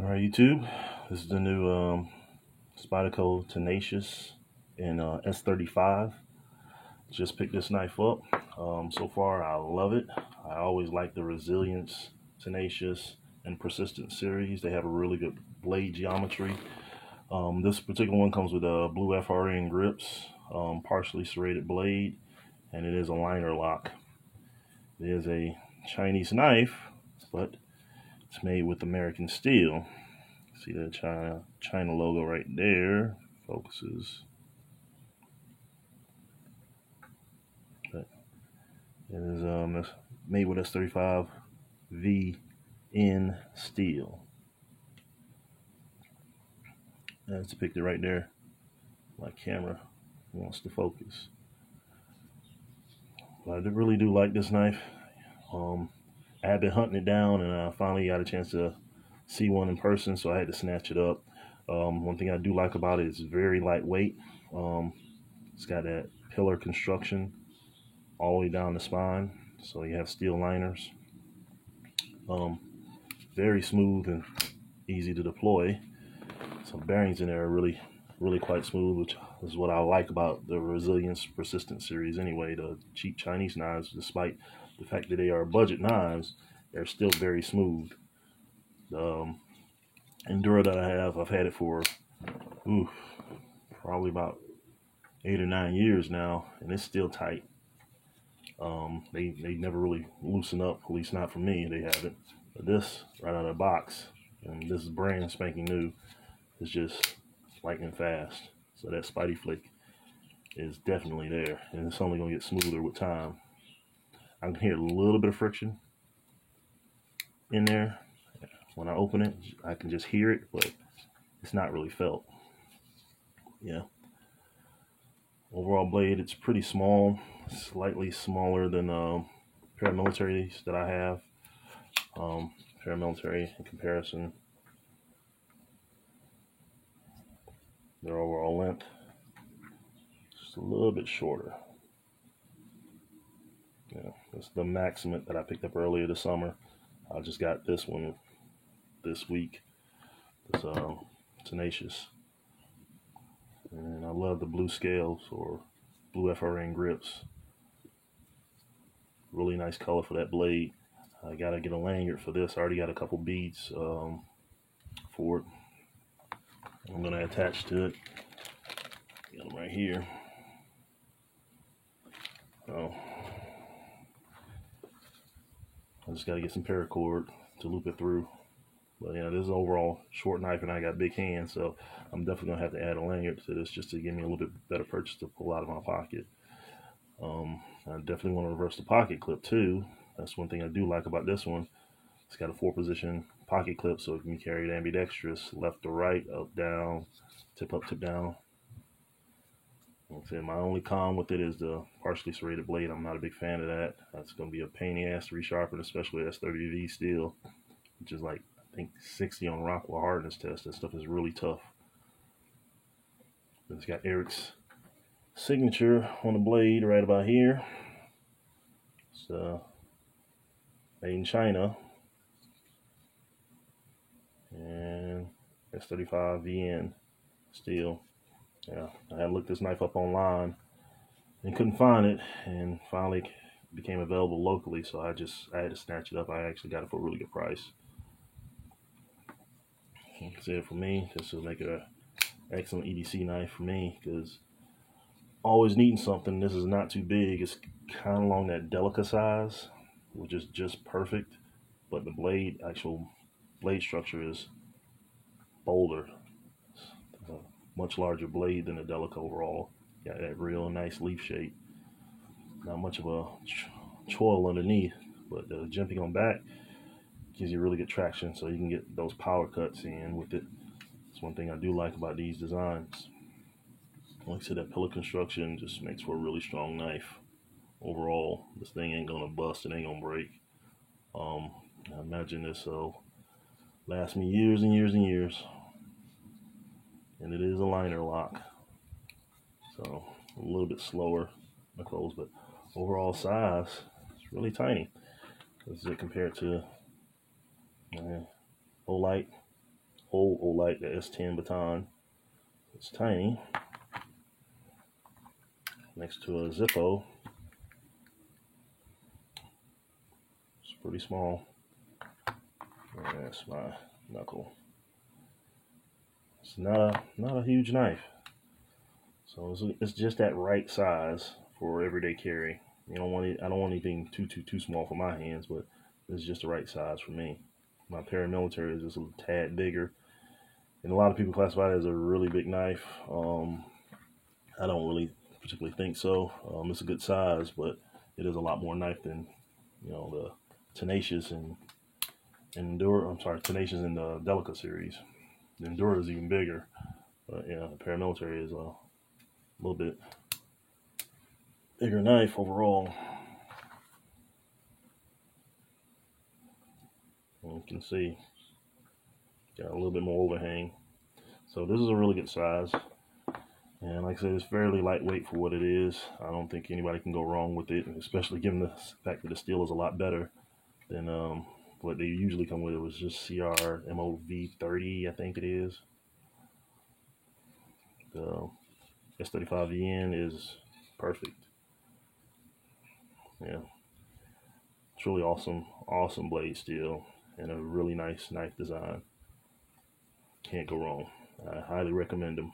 All right, YouTube. This is the new Spyderco Tenacious in S35. Just picked this knife up. So far, I love it. I always like the Resilience, Tenacious, and Persistent series. They have a really good blade geometry. This particular one comes with blue FRN grips, partially serrated blade, and it is a liner lock. It is a Chinese knife, but it's made with American steel. See the China logo right there. Focuses. But it is made with S35 VN steel. That's depicted right there. My camera wants to focus. But I really do like this knife. I had been hunting it down, and I finally got a chance to see one in person, so I had to snatch it up. One thing I do like about it is it's very lightweight. It's got that pillar construction all the way down the spine, so you have steel liners. Very smooth and easy to deploy. Some bearings in there are really quite smooth, which is what I like about the Resilience Persistent series anyway. The cheap Chinese knives, despite the fact that they are budget knives, they're still very smooth. The Endura that I have, I've had it for probably about 8 or 9 years now, and it's still tight. They never really loosen up, at least not for me. They haven't. But this right out of the box, and this is brand spanking new, is just lightning fast. So that Spidey flick is definitely there, and it's only gonna get smoother with time. I can hear a little bit of friction in there. When I open it, I can just hear it, but it's not really felt. Yeah. Overall blade, it's pretty small, slightly smaller than paramilitaries that I have. Paramilitary in comparison, their overall length just a little bit shorter. Yeah, it's the Maximate that I picked up earlier this summer. I just got this one this week. This Tenacious, and I love the blue scales or blue FRN grips. Really nice color for that blade. I gotta get a lanyard for this. I already got a couple beads for it. I'm gonna attach to it. Got them right here. Oh, I just gotta get some paracord to loop it through. But yeah, this is overall short knife, and I got big hands, so I'm definitely gonna have to add a lanyard to this just to give me a little bit better purchase to pull out of my pocket. I definitely want to reverse the pocket clip too. That's one thing I do like about this one. It's got a 4-position pocket clip, so it can be carried ambidextrous, left to right, up, down, tip up, tip down. Like I said, my only con with it is the partially serrated blade. I'm not a big fan of that. That's going to be a pain in the ass to resharpen, especially S30V steel, which is like, I think 60 on Rockwell hardness test. That stuff is really tough. It's got Eric's signature on the blade right about here. It's made in China, and S35 VN steel. Yeah, I had looked this knife up online and couldn't find it, and finally became available locally, so I had to snatch it up. I actually got it for a really good price. Like I said, for me, this will make it an excellent EDC knife for me, because always needing something. This is not too big. It's kind of along that Delica size, which is just perfect, but the actual blade structure is bolder. It's a much larger blade than the Delica overall. Got that real nice leaf shape. Not much of a choil underneath, but the jimping on back gives you really good traction, so you can get those power cuts in with it. That's one thing I do like about these designs. Like I said, that pillar construction just makes for a really strong knife. Overall, this thing ain't gonna bust, it ain't gonna break. I imagine this will last me years and years and years. And it is a liner lock, so a little bit slower to close, but overall size, it's really tiny. As it compared to Olight old Olight, the S10 baton. It's tiny. Next to a Zippo. It's pretty small. And that's my knuckle. It's not a huge knife. So it's just that right size for everyday carry. You don't want it. I don't want anything too small for my hands, but it's just the right size for me. My paramilitary is just a tad bigger, and a lot of people classify it as a really big knife. I don't really particularly think so. It's a good size, but it is a lot more knife than the Tenacious and Endura. I'm sorry, Tenacious and the Delica series. The Endura is even bigger, but yeah, the paramilitary is a little bit bigger knife overall. And you can see got a little bit more overhang. So this is a really good size. And like I said, it's fairly lightweight for what it is. I don't think anybody can go wrong with it, especially given the fact that the steel is a lot better than what they usually come with. It was just CR MOV30, I think it is. The S35VN is perfect. Yeah, it's really awesome blade steel and a really nice knife design. Can't go wrong. I highly recommend them.